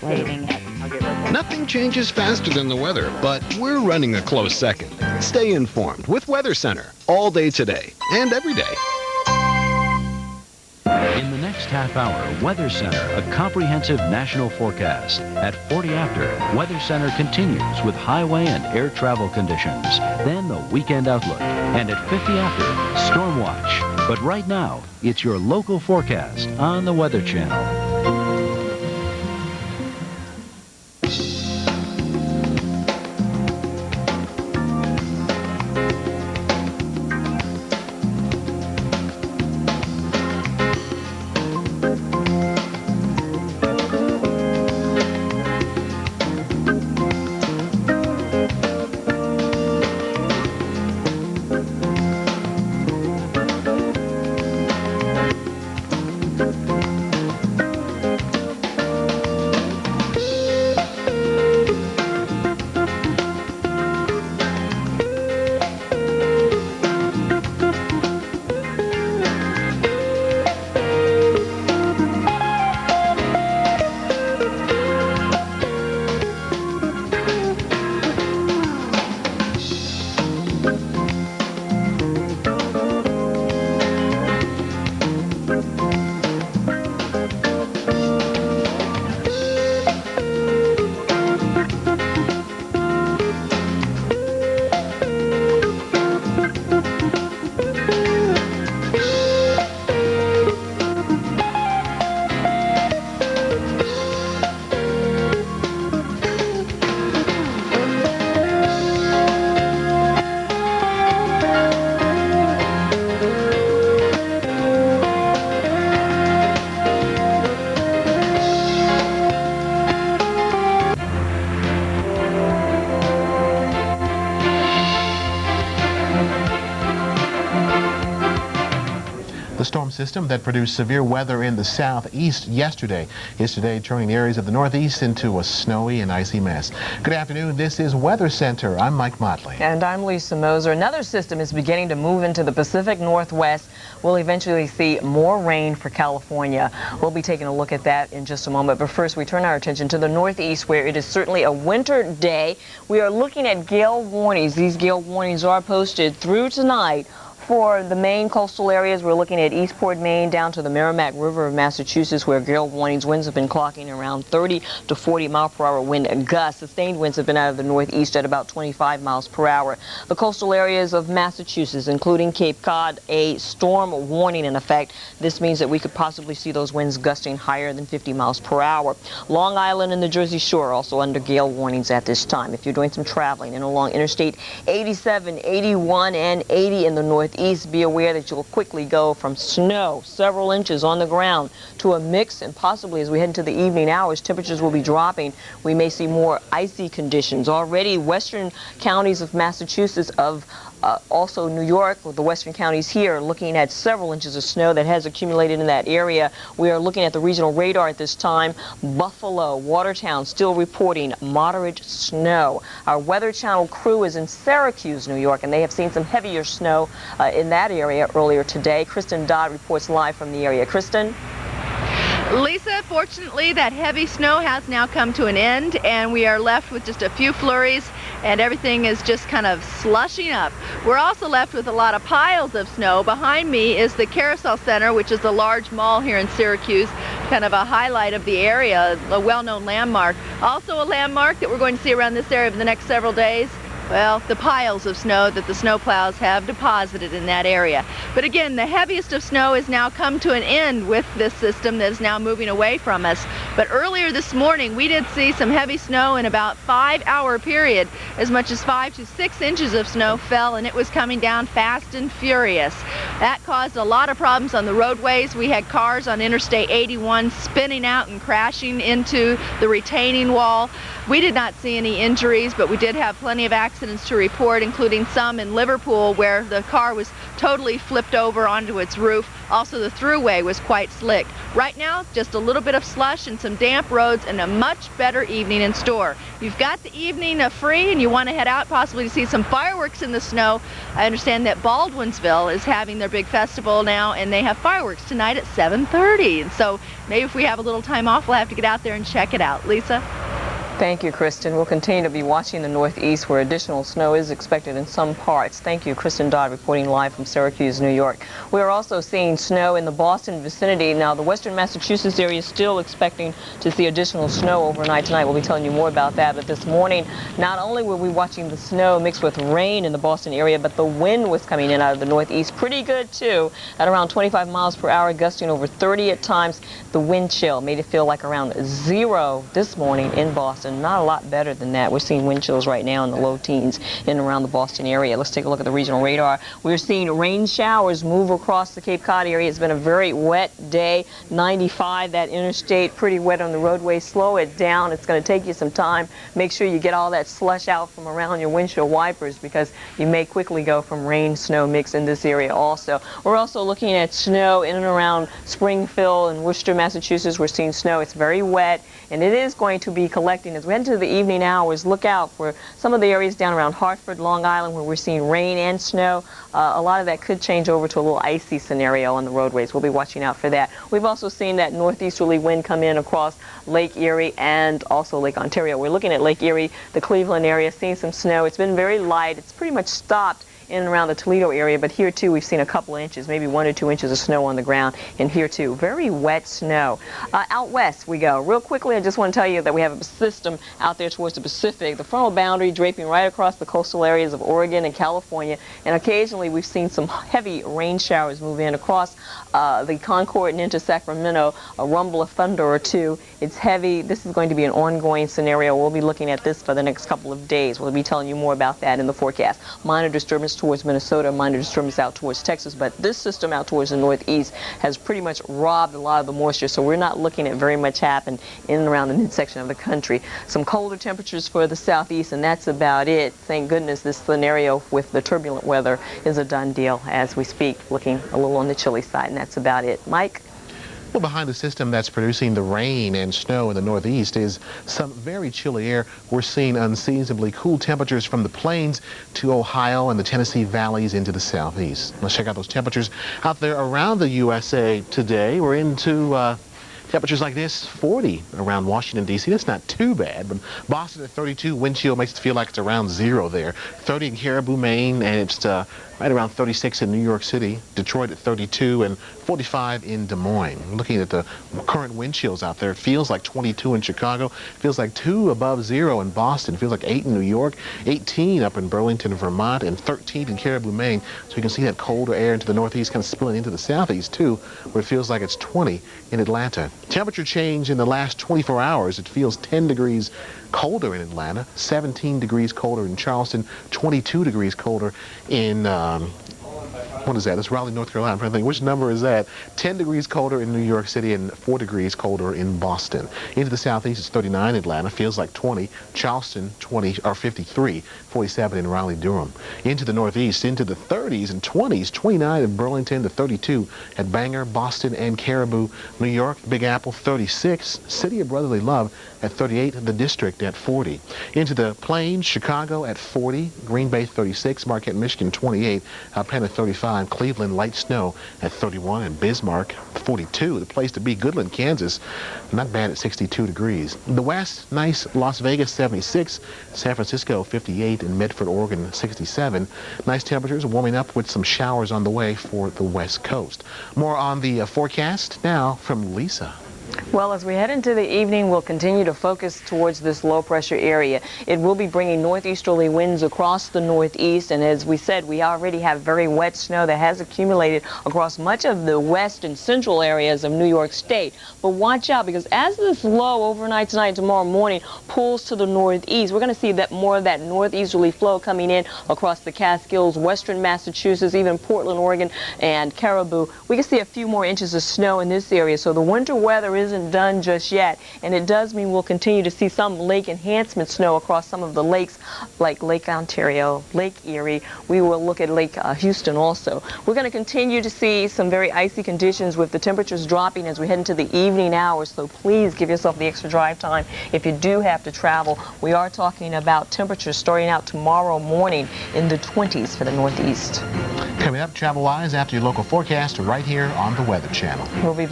saving it. Nothing changes faster than the weather, but we're running a close second. Stay informed with Weather Center all day today and every day. In the next half hour, Weather Center, a comprehensive national forecast. At 40 after, Weather Center continues with highway and air travel conditions. Then the weekend outlook. And at 50 after, Storm Watch. But right now, it's your local forecast on the Weather Channel. The storm system that produced severe weather in the southeast yesterday is today turning areas of the northeast into a snowy and icy mess. Good afternoon. This is Weather Center. I'm Mike Motley. And I'm Lisa Moser. Another system is beginning to move into the Pacific Northwest. We'll eventually see more rain for California. We'll be taking a look at that in just a moment. But first, we turn our attention to the northeast, where it is certainly a winter day. We are looking at gale warnings. These gale warnings are posted through tonight. For the main coastal areas, we're looking at Eastport, Maine, down to the Merrimack River of Massachusetts, where gale warnings. Winds have been clocking around 30 to 40 mile per hour wind gusts. Sustained winds have been out of the northeast at about 25 miles per hour. The coastal areas of Massachusetts, including Cape Cod, a storm warning in effect. This means that we could possibly see those winds gusting higher than 50 miles per hour. Long Island and the Jersey Shore also under gale warnings at this time. If you're doing some traveling and along Interstate 87, 81, and 80 in the northeast, be aware that you'll quickly go from snow, several inches on the ground, to a mix, and possibly as we head into the evening hours, temperatures will be dropping. We may see more icy conditions. Already western counties of Massachusetts, also New York, the western counties here, looking at several inches of snow that has accumulated in that area. We are looking at the regional radar at this time. Buffalo, Watertown still reporting moderate snow. Our Weather Channel crew is in Syracuse, New York, and they have seen some heavier snow in that area earlier today. Kristen Dodd reports live from the area. Kristen? Lisa, fortunately, that heavy snow has now come to an end, and we are left with just a few flurries, and everything is just kind of slushing up. We're also left with a lot of piles of snow. Behind me is the Carousel Center, which is a large mall here in Syracuse, kind of a highlight of the area, a well-known landmark. Also a landmark that we're going to see around this area for the next several days. Well, the piles of snow that the snowplows have deposited in that area. But again, the heaviest of snow has now come to an end with this system that is now moving away from us. But earlier this morning, we did see some heavy snow in about 5-hour period. As much as 5 to 6 inches of snow fell, and it was coming down fast and furious. That caused a lot of problems on the roadways. We had cars on Interstate 81 spinning out and crashing into the retaining wall. We did not see any injuries, but we did have plenty of accidents accidents to report, including some in Liverpool where the car was totally flipped over onto its roof. Also, the throughway was quite slick. Right now, just a little bit of slush and some damp roads and a much better evening in store. You've got the evening free and you want to head out possibly to see some fireworks in the snow. I understand that Baldwinsville is having their big festival now, and they have fireworks tonight at 7:30. And so maybe if we have a little time off, we'll have to get out there and check it out. Lisa? Thank you, Kristen. We'll continue to be watching the Northeast where additional snow is expected in some parts. Thank you, Kristen Dodd, reporting live from Syracuse, New York. We are also seeing snow in the Boston vicinity. Now, the western Massachusetts area is still expecting to see additional snow overnight tonight. We'll be telling you more about that. But this morning, not only were we watching the snow mixed with rain in the Boston area, but the wind was coming in out of the Northeast pretty good, too, at around 25 miles per hour, gusting over 30 at times. The wind chill made it feel like around 0 this morning in Boston. Not a lot better than that. We're seeing wind chills right now in the low teens in and around the Boston area. Let's take a look at the regional radar. We're seeing rain showers move across the Cape Cod area. It's been a very wet day. 95, that interstate, pretty wet on the roadway. Slow it down. It's going to take you some time. Make sure you get all that slush out from around your windshield wipers because you may quickly go from rain, snow mix in this area also. We're also looking at snow in and around Springfield and Worcester, Massachusetts. We're seeing snow. It's very wet, and it is going to be collecting as we head into the evening hours. Look out for some of the areas down around Hartford, Long Island, where we're seeing rain and snow. A lot of that could change over to a little icy scenario on the roadways. We'll be watching out for that. We've also seen that northeasterly wind come in across Lake Erie and also Lake Ontario. We're looking at Lake Erie, the Cleveland area, seeing some snow. It's been very light. It's pretty much stopped in and around the Toledo area, but here too we've seen a couple of inches, maybe 1 or 2 inches of snow on the ground, and here too very wet snow. Out west we go. Real quickly, I just want to tell you that we have a system out there towards the Pacific, the frontal boundary draping right across the coastal areas of Oregon and California, and occasionally we've seen some heavy rain showers move in across the Concord and into Sacramento, a rumble of thunder or two. It's heavy. This is going to be an ongoing scenario. We'll be looking at this for the next couple of days. We'll be telling you more about that in the forecast. Minor disturbance towards Minnesota, minor disturbance out towards Texas, but this system out towards the northeast has pretty much robbed a lot of the moisture, so we're not looking at very much happen in and around the midsection of the country. Some colder temperatures for the southeast, and that's about it. Thank goodness this scenario with the turbulent weather is a done deal as we speak, looking a little on the chilly side, and that's about it. Mike? Well, behind the system that's producing the rain and snow in the northeast is some very chilly air. We're seeing unseasonably cool temperatures from the plains to Ohio and the Tennessee valleys into the southeast. Let's check out those temperatures out there around the USA today. We're into temperatures like this, 40 around Washington, D.C. That's not too bad, but Boston at 32, wind chill makes it feel like it's around 0 there. 30 in Caribou, Maine, and it's right around 36 in New York City. Detroit at 32 and 45 in Des Moines. Looking at the current wind chills out there, it feels like 22 in Chicago, feels like 2 above 0 in Boston, feels like 8 in New York, 18 up in Burlington, Vermont, and 13 in Caribou, Maine. So you can see that colder air into the northeast kind of spilling into the southeast too, where it feels like it's 20 in Atlanta. Temperature change in the last 24 hours. It feels 10 degrees colder in Atlanta, 17 degrees colder in Charleston, 22 degrees colder in what is that? That's Raleigh, North Carolina. I'm trying to think, which number is that? 10 degrees colder in New York City and 4 degrees colder in Boston. Into the southeast, it's 39 in Atlanta, feels like 20. Charleston, 20 or 53, 47 in Raleigh, Durham. Into the northeast, into the 30s and 20s, 29 in Burlington to 32 at Bangor, Boston, and Caribou. New York, Big Apple, 36. City of Brotherly Love at 38, the District at 40. Into the Plains, Chicago at 40, Green Bay 36, Marquette, Michigan 28, Penn at 35. Cleveland, light snow at 31, and Bismarck 42. The place to be, Goodland, Kansas, not bad at 62 degrees. The West, nice, Las Vegas 76, San Francisco 58, and Medford, Oregon 67. Nice temperatures, warming up with some showers on the way for the West Coast. More on the forecast now from Lisa. Well, as we head into the evening, we'll continue to focus towards this low-pressure area. It will be bringing northeasterly winds across the northeast, and as we said, we already have very wet snow that has accumulated across much of the west and central areas of New York State. But watch out, because as this low overnight tonight and tomorrow morning pulls to the northeast, we're going to see that more of that northeasterly flow coming in across the Catskills, western Massachusetts, even Portland, Oregon, and Caribou. We can see a few more inches of snow in this area, so the winter weather isn't done just yet, and it does mean we'll continue to see some lake enhancement snow across some of the lakes like Lake Ontario, Lake Erie. We will look at Lake Houston also. We're going to continue to see some very icy conditions with the temperatures dropping as we head into the evening hours, so please give yourself the extra drive time if you do have to travel. We are talking about temperatures starting out tomorrow morning in the 20s for the Northeast. Coming up travel-wise after your local forecast right here on the Weather Channel. We'll be back.